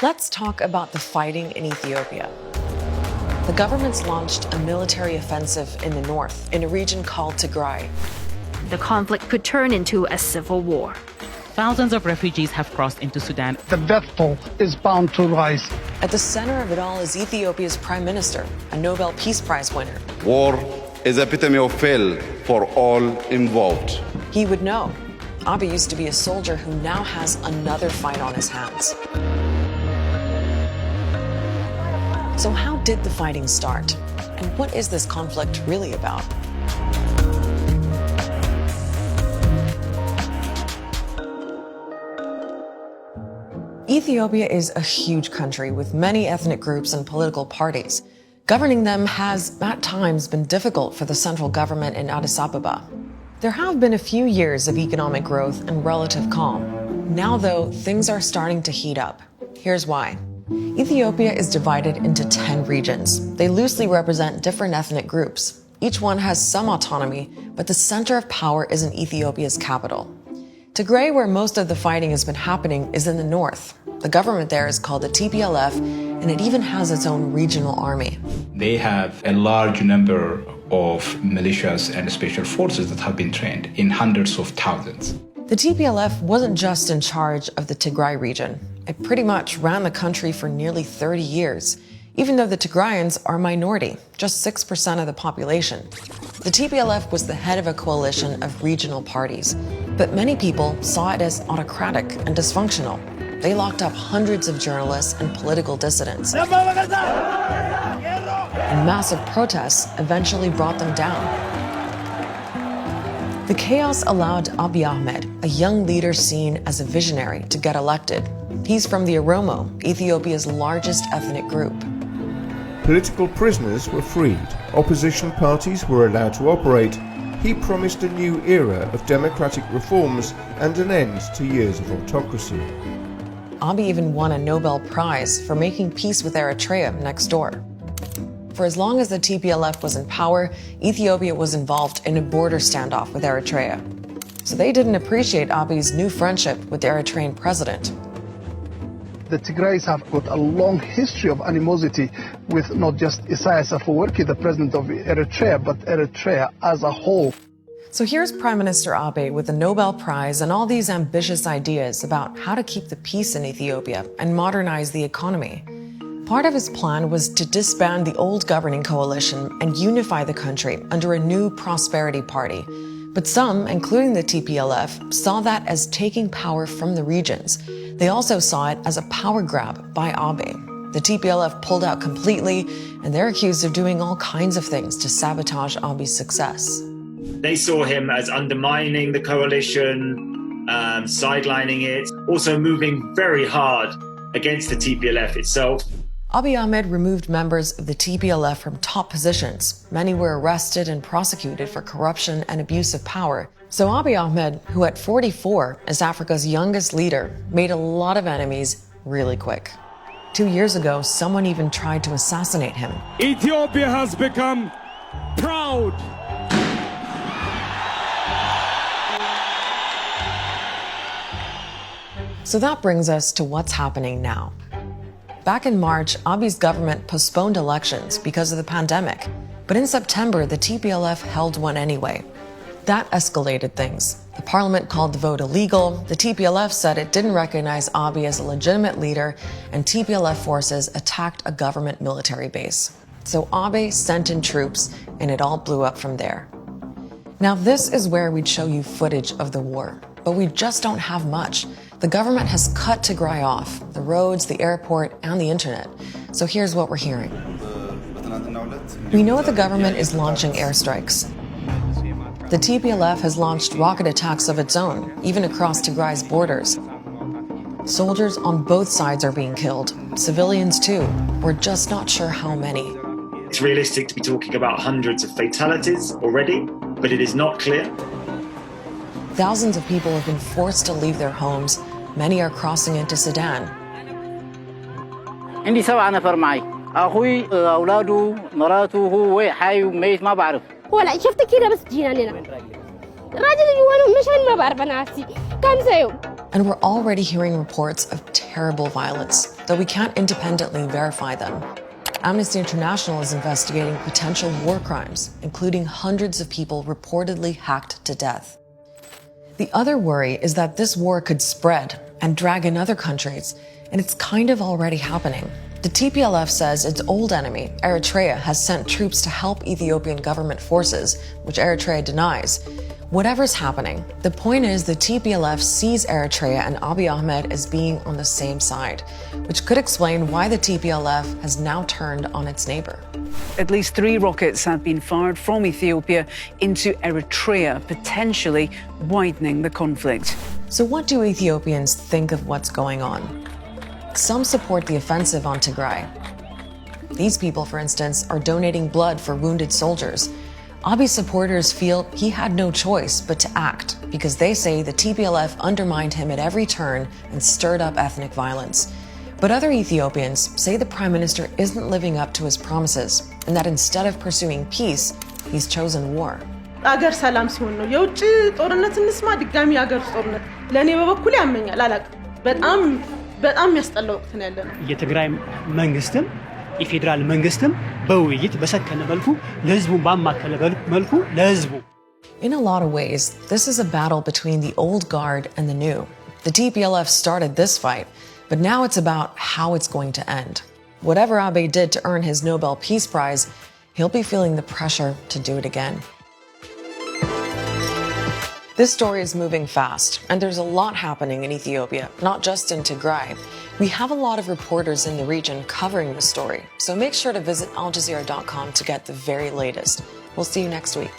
Let's talk about the fighting in Ethiopia. The government's launched a military offensive in the north, in a region called Tigray. The conflict could turn into a civil war. Thousands of refugees have crossed into Sudan. The death toll is bound to rise. At the center of it all is Ethiopia's prime minister, a Nobel Peace Prize winner. War is epitome of fail for all involved. He would know. Abiy used to be a soldier who now has another fight on his hands. So how did the fighting start? And what is this conflict really about? Ethiopia is a huge country with many ethnic groups and political parties. Governing them has, at times, been difficult for the central government in Addis Ababa. There have been a few years of economic growth and relative calm. Now, though, things are starting to heat up. Here's why. Ethiopia is divided into 10 regions. They loosely represent different ethnic groups. Each one has some autonomy, but the center of power is in Ethiopia's capital. Tigray, where most of the fighting has been happening, is in the north. The government there is called the TPLF, and it even has its own regional army. They have a large number of militias and special forces that have been trained in hundreds of thousands. The TPLF wasn't just in charge of the Tigray region. It pretty much ran the country for nearly 30 years, even though the Tigrayans are a minority, just 6% of the population. The TPLF was the head of a coalition of regional parties, but many people saw it as autocratic and dysfunctional. They locked up hundreds of journalists and political dissidents. And massive protests eventually brought them down. The chaos allowed Abiy Ahmed, a young leader seen as a visionary, to get elected. He's from the Oromo, Ethiopia's largest ethnic group. Political prisoners were freed. Opposition parties were allowed to operate. He promised a new era of democratic reforms and an end to years of autocracy. Abiy even won a Nobel Prize for making peace with Eritrea next door. For as long as the TPLF was in power, Ethiopia was involved in a border standoff with Eritrea. So they didn't appreciate Abiy's new friendship with the Eritrean president. The Tigrays have got a long history of animosity with not just Isaias Afwerki, the president of Eritrea, but Eritrea as a whole. So here's Prime Minister Abiy with the Nobel Prize and all these ambitious ideas about how to keep the peace in Ethiopia and modernize the economy. Part of his plan was to disband the old governing coalition and unify the country under a new prosperity party. But some, including the TPLF, saw that as taking power from the regions. They also saw it as a power grab by Abiy. The TPLF pulled out completely, and they're accused of doing all kinds of things to sabotage Abiy's success. They saw him as undermining the coalition, sidelining it, also moving very hard against the TPLF itself. Abiy Ahmed removed members of the TPLF from top positions. Many were arrested and prosecuted for corruption and abuse of power. So Abiy Ahmed, who at 44 is Africa's youngest leader, made a lot of enemies really quick. 2 years ago, someone even tried to assassinate him. Ethiopia has become proud. So that brings us to what's happening now. Back in March, Abiy's government postponed elections because of the pandemic. But in September, the TPLF held one anyway. That escalated things. The parliament called the vote illegal. The TPLF said it didn't recognize Abiy as a legitimate leader, and TPLF forces attacked a government military base. So Abiy sent in troops, and it all blew up from there. Now, this is where we'd show you footage of the war, but we just don't have much. The government has cut Tigray off, the roads, the airport, and the internet. So here's what we're hearing. We know the government is launching airstrikes. The TPLF has launched rocket attacks of its own, even across Tigray's borders. Soldiers on both sides are being killed, civilians too. We're just not sure how many. It's realistic to be talking about hundreds of fatalities already, but it is not clear. Thousands of people have been forced to leave their homes. Many are crossing into Sudan. عندي 7 نفر معي اخوي اولاده مراته هو حي وميت ما بعرف ولا شفت كده بس جينا لنا الراجل اللي وانا مش ما بعرف انا نفسي كم يوم. And we're already hearing reports of terrible violence. though we can't independently verify them. Amnesty International is investigating potential war crimes, including hundreds of people reportedly hacked to death. The other worry is that this war could spread and drag in other countries, and it's kind of already happening. The TPLF says its old enemy, Eritrea, has sent troops to help Ethiopian government forces, which Eritrea denies. Whatever's happening, the point is the TPLF sees Eritrea and Abiy Ahmed as being on the same side, which could explain why the TPLF has now turned on its neighbor. At least 3 rockets have been fired from Ethiopia into Eritrea, potentially widening the conflict. So what do Ethiopians think of what's going on? Some support the offensive on Tigray. These people, for instance, are donating blood for wounded soldiers. Abiy's supporters feel he had no choice but to act because they say the TPLF undermined him at every turn and stirred up ethnic violence. But other Ethiopians say the prime minister isn't living up to his promises and that instead of pursuing peace, he's chosen war. አገር ሰላም ሲሆን ነው የውጭ ጦርነት እንስማ ድጋሚ አገር ጦርነት ለኔ በበኩል ያመኛል አላቅ በጣም የሚያስጠላው ወቅት ነው ያለነው የትግራይ መንግስትም የፌደራል መንግስትም በውይይት በሰከነ መልኩ ለህዝቡ ባማከለ መልኩ ለህዝቡ In a lot of ways, this is a battle between the old guard and the new. The TPLF started this fight, but now it's about how it's going to end. Whatever Abiy did to earn his Nobel Peace Prize, he'll be feeling the pressure to do it again. This story is moving fast, and there's a lot happening in Ethiopia, not just in Tigray. We have a lot of reporters in the region covering the story, so make sure to visit aljazeera.com to get the very latest. We'll see you next week.